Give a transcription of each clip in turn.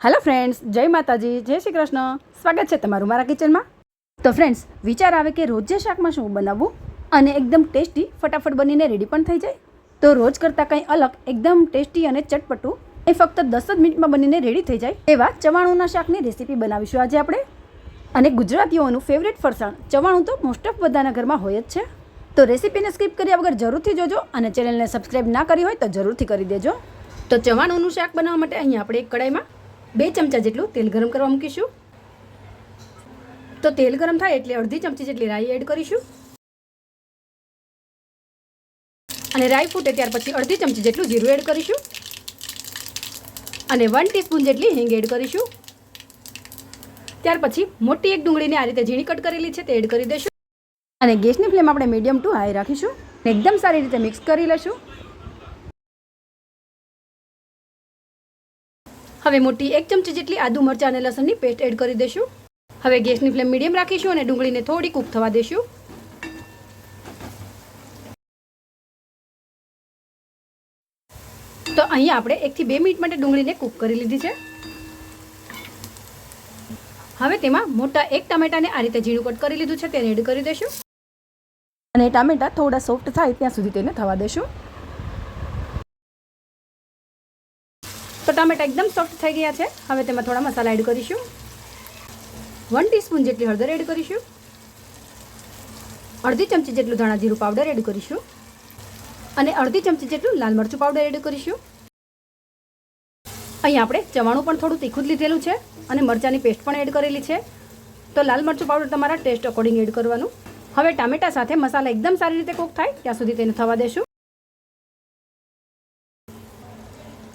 Hello friends, जय माताजी, जय श्री कृष्ण। स्वागत है तमारू मारा किचन में। तो फ्रेंड्स, विचार आवे कि रोज शाक में शुं बनावुं अने एकदम टेस्टी फटाफट बनीने रेडी पण थई जाय। तो रोज करता कंई अलग एकदम टेस्टी अने चटपटू ए फक्त 10 ज मिनिट में बनीने रेडी थई जाय एवा चवाणुंना शाकनी रेसिपी बनावीशुं आज आपणे। अने गुजरातीओनुं फेवरेट फरसाण चवाणुं तो मोस्ट ऑफ बधाना घरमां होय ज छे। तो रेसिपीने स्किप कर्या वगर जरूरथी जोजो अने चेनलने सब्सक्राइब ना करी होय तो जरूरथी करी देजो। तो चवाणुंनुं शाक बनाववा माटे अहींया आपणे एक कढ़ाईमां 2 चमचा जेटલું तेल गरम करवा मूकीशुं। तो तेल गरम थाय एटले अर्धी चमची जेटली राई एड करीशुं अने राई फूटे त्यार पछी अर्धी चमची जेटલું जीरुं एड करीशुं अने 1 टीस्पून जेटली हींग एड करीशुं। त्यार पछी मोटी एक डુંગળીને आ रीते झीणी कट करेली छे ते एड करी देशुं अने गैसनी फ्लेम आपणे मीडियम टू हाई राखीशुं। एकदम सारी रीते मिक्स करी लेशुं। हवे मोटी 1 चमची जेटली आदू मरचा अने लसणनी पेस्ट एड करी देशुं। हवे गैसनी फ्लेम मीडियम राखीशुं अने डુંગળીને थोड़ी कूक थवा देशुं। तो अहीं आपणे 1 થી 2 मिनिट माटे डુંગળીને कूक करी लीधी छे। हवे तेमां मोटा 1 टामेटाने आ रीते झीणुं कट करी लीधुं छे तेने एड करी देशुं अने टामेटा थोड़ा सॉफ्ट थाय त्यां सुधी तेने थवा देशुं। तो टामेटा एकदम सॉफ्ट थई गया है। हवे तेमां थोड़ा मसाला एड करीशुं। 1 टीस्पून जेटली हळदर एड करीशुं। अर्धी चमची जेटલું धाणा जीरुं पाउडर एड करीशुं अने अर्धी चमची जेटલું लाल मरचું पाउडर एड करीशुं। અહીં આપણે ચવાણું પણ થોડું તીખું જ લીધેલું છે અને મરચાની પેસ્ટ પણ એડ કરેલી છે। તો લાલ મરચું પાવડર તમારા ટેસ્ટ અકોર્ડિંગ એડ કરવાનું। હવે ટામેટા સાથે મસાલા એકદમ સારી રીતે કૂક થાય ત્યાં સુધી તેને થવા દેશું।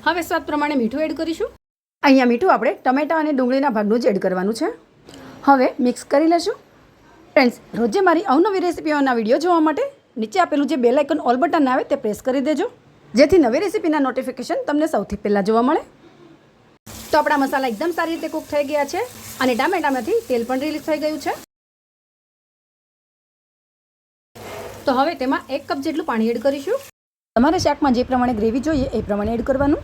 હવે સ્વાદ પ્રમાણે મીઠું એડ કરીશું। અહીંયા મીઠું આપણે ટમેટા અને ડુંગળીના ભાગનું જ એડ કરવાનું છે। હવે મિક્સ કરી લેશું। ફ્રેન્ડ્સ, રોજે મારી અવનવી રેસિપીઓના વિડીયો જોવા માટે નીચે આપેલું જે બેલ આઇકન ઓલ બટન આવે તે પ્રેસ કરી દેજો, જેથી નવી રેસિપીના નોટિફિકેશન તમને સૌથી પહેલાં જોવા મળે। તો આપણા મસાલા એકદમ સારી રીતે કૂક થઈ ગયા છે અને ટામેટામાંથી તેલ પણ રિલીઝ થઈ ગયું છે। તો હવે તેમાં 1 કપ જેટલું પાણી એડ કરીશું। તમારે શાકમાં જે પ્રમાણે ગ્રેવી જોઈએ એ પ્રમાણે એડ કરવાનું।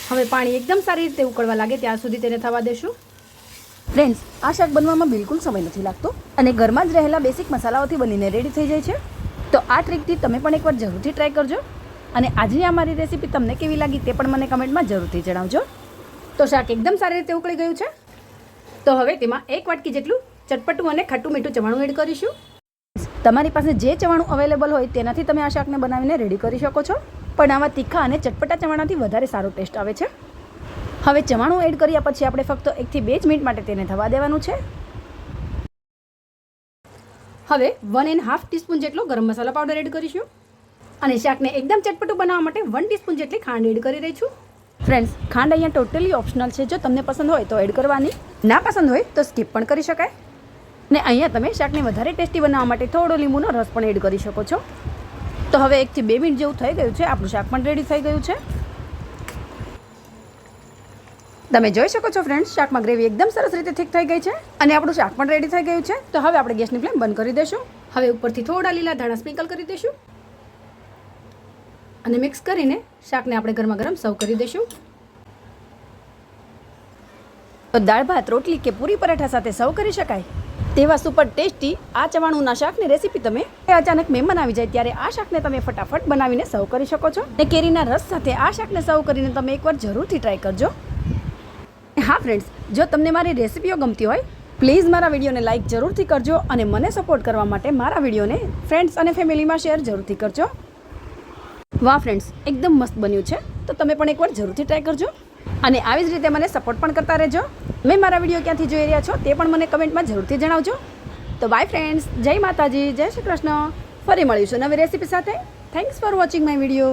હવે પાણી એકદમ સારી રીતે ઉકળવા લાગે ત્યાં સુધી તેને થવા દેશું। ફ્રેન્ડ્સ, આ શાક બનવામાં બિલકુલ સમય નથી લાગતો અને ઘરમાં જ રહેલા બેસિક મસાલાઓથી બનીને રેડી થઈ જાય છે। તો આ ટ્રીકથી તમે પણ એકવાર જરૂરથી ટ્રાય કરજો અને આજની આ મારી રેસિપી તમને કેવી લાગી તે પણ મને કમેન્ટમાં જરૂરથી જણાવજો। તો શાક એકદમ સારી રીતે ઉકળી ગયું છે। તો હવે તેમાં 1 વાટકી જેટલું ચટપટું અને ખાટું મીઠું ચવાણું એડ કરીશું। તમારી પાસે જે ચવાણું અવેલેબલ હોય તેનાથી તમે આ શાકને બનાવીને રેડી કરી શકો છો, પણ આવા તીખા અને ચટપટા ચવાણાથી વધારે સારો ટેસ્ટ આવે છે। હવે ચવાણું એડ કર્યા પછી આપણે ફક્ત 1 થી 2 જ મિનિટ માટે તેને થવા દેવાનું છે। હવે 1.5 ટીસ્પૂન જેટલો ગરમ મસાલા પાવડર એડ કરીશું અને શાકને એકદમ ચટપટું બનાવવા માટે 1 ટીસ્પૂન જેટલી ખાંડ એડ કરી રહી છું। ફ્રેન્ડ્સ, ખાંડ અહીંયા ટોટલી ઓપ્શનલ છે। જો તમને પસંદ હોય તો એડ કરવાની, ના પસંદ હોય તો સ્કીપ પણ કરી શકાય। ને અહીંયા તમે શાકને વધારે ટેસ્ટી બનાવવા માટે થોડો લીંબુનો રસ પણ એડ કરી શકો છો। તો હવે 1 થી 2 મિનિટ જેવું થઈ ગયું છે। આપણું શાક પણ રેડી થઈ ગયું છે। તમે જોઈ શકો છો ફ્રેન્ડ્સ, શાકમાં ગ્રેવી એકદમ સરસ રીતે થીક થઈ ગઈ છે અને આપણું શાક પણ રેડી થઈ ગયું છે। તો હવે આપણે ગેસની ફ્લેમ બંધ કરી દઈશું। હવે ઉપરથી થોડા લીલા ધાણા સ્પ્રિંકલ કરી દઈશું અને મિક્સ કરીને શાકને આપણે ગરમા ગરમ સર્વ કરી દઈશું। તો દાળ ભાત, રોટલી કે પૂરી પરાઠા સાથે સર્વ કરી શકાય તેવા સુપર ટેસ્ટી આ ચવાણુંના શાકની રેસિપી તમે અચાનક મહેમાન આવી જાય ત્યારે આ શાકને તમે ફટાફટ બનાવીને સર્વ કરી શકો છો। અને કેરીના રસ સાથે આ શાકને સર્વ કરીને તમે એકવાર જરૂરથી ટ્રાય કરજો। હા ફ્રેન્ડ્સ, જો તમને મારી રેસિપીઓ ગમતી હોય પ્લીઝ મારા વિડીયોને લાઇક જરૂરથી કરજો અને મને સપોર્ટ કરવા માટે મારા વિડીયોને ફ્રેન્ડ્સ અને ફેમિલીમાં શેર જરૂરથી કરજો। વાહ ફ્રેન્ડ્સ, એકદમ મસ્ત બન્યું છે। તો તમે પણ એકવાર જરૂરથી ટ્રાય કરજો અને આવી જ રીતે મને સપોર્ટ પણ કરતા રહેજો। મેં મારા વિડીયો ક્યાંથી જોઈ રહ્યા છો તે પણ મને કમેન્ટમાં જરૂરથી જણાવજો। તો બાય ફ્રેન્ડ્સ, જય માતાજી, જય શ્રી કૃષ્ણ। ફરી મળીશું નવી રેસિપી સાથે। Thanks for watching my video.